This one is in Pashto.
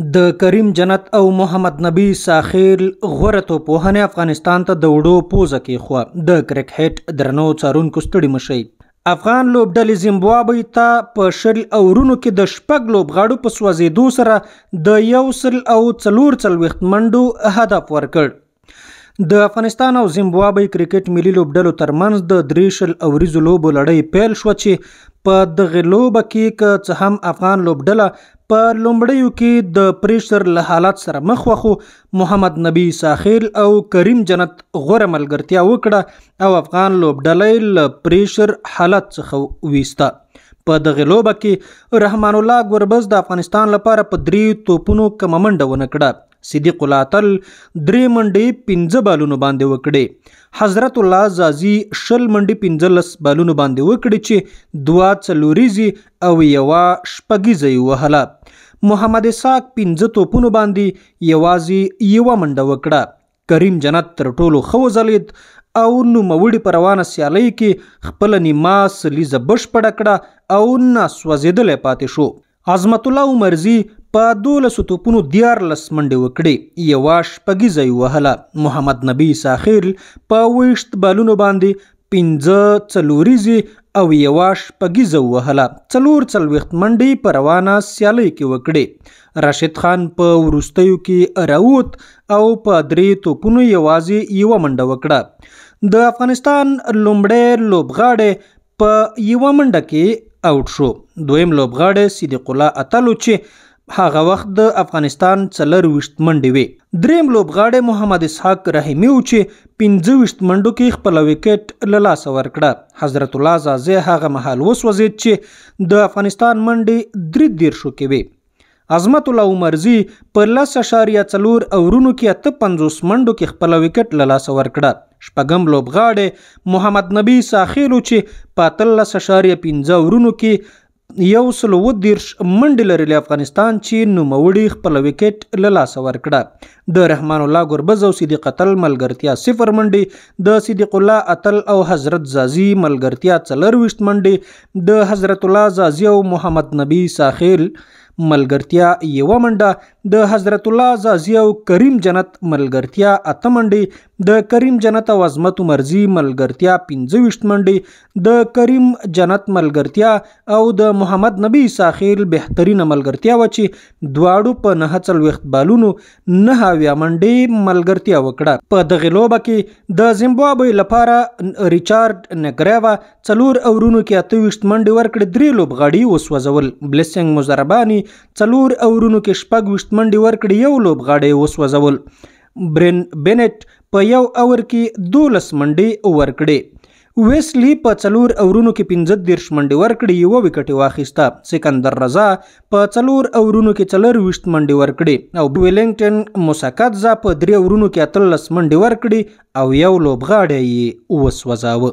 د کریم جنت او محمد نبی ساخیل غوره توپوهنې افغانستان ته د وړو پوزه کېښوه. د کرکټ درنو څارونکو ستړي مشئ. افغان لوبډلې زیمبابوې ته په 20 اورونو کې د 6 لوبغاړو په سوځېدو سره د 144 منډو هدف ورکړ. د افغانستان او زیمبابوې کرکټ ملي لوبډلو ترمنځ د 23 اوریزو لوبو لړۍ پیل شوه چې په دغه لوبه کې که څه هم افغان لوبډله په لومړیو کې د پریشر له حالت سره مخ وه، خو محمد نبی ساخیل او کریم جنت غوره ملګرتیا وکړه او افغان لوبډله له پریشر حالت څخه ویسته. په دغه لوبه کې رحمان الله ګربز د افغانستان لپاره په 3 توپونو کمه منډه ونه کړه. صدیق الله اتل 3 منډې 15 بالونو باندې وکړې. حضرت الله زازي 20 منډې 15 بالونو باندې وکړې چې 2 څلوریزي او 1 شپږیزه یې وهله. محمد اسحاق 15 توپونو باندې یوازې 1 منډه وکړه. کریم جنت تر ټولو ښه وځلید او نوموړي په روانه سیالۍ کې خپله نیمه سلیزه بشپړه کړه او ناسوځېدلی پاتې شو. عظمت الله عمرزي په 12 توپونو 14 منډې وکړې، 1 شپږیزه یې وهله. محمد نبی ساخیل په 20 بالونو باندې 15 څلوریزي او 1 شپږیزه وهله. 44 منډې په روانه سیالۍ کې وکړې. راشد خان په وروستیو کې راووت او په 3 توپونو یوازې 1 منډه وکړه. د افغانستان لومړی لوبغاړی په 1 منډه کې آوټ شو. دویم لوبغاړی صدیق الله اتل چې هغه وخت د افغانستان 24 منډې وې. دریم لوبغاړی محمد اسحاق رحیمي و چې 25 منډو کې خپل وکټ له لاسه ورکړه. حضرت الله زازي هغه مهال وسوځید چې د افغانستان منډې 33 کې وې. عظمت الله عمرزي په 10.4 اورونو کې 58 منډو کې خپل وکټ له لاسه ورکړه. شپږم لوبغاړی محمد نبی ساخیل چې په 13.15 اورونو کې 130 منډې لرلې افغانستان چې نوموړي خپل وکټ له لاسه ورکړه. د رحمان الله ګربز او صدیق اتل ملګرتیا 0 منډې، د صدیق الله اتل او حضرت زازي ملګرتیا 24 منډې، د حضرت الله زازي او محمد نبی ساخیل ملګرتیا 1 منډه، د حضرت الله زازي او کریم جنت ملګرتیا 8 منډې، د کریم جنت او عظمت عمرزي ملګرتیا 25 منډې، د کریم جنت ملګرتیا او د محمد نبی ساخیل بهترینه ملګرتیا و چې دواړو په 49 بالونو 9 منډې ملګرتیا وکړه. په دغه لوبه کې د زیمبابوې لپاره ریچارډ نګریوا 4 اورونو کې 28 منډې ورکړې. 3 لوبغاړي وسوځول. بلیسنګ مزرباني 4 اورونو کې 26 منډې ورکړې، 1 لوبغاړی وسوځول. برین بینټ په 1 اور کې 12 منډې ورکړې. ویسلی په 4 اورونو کې 15 منډې ورکړې، 1 وکټ واخیسته. سکندر رضا په 4 اورونو کې 24 منډې ورکړې او ویلینګټن موساکاتزا په 3 اورونو کې 18 منډې ورکړې او 1 لوبغاړی یې وسوځاوه.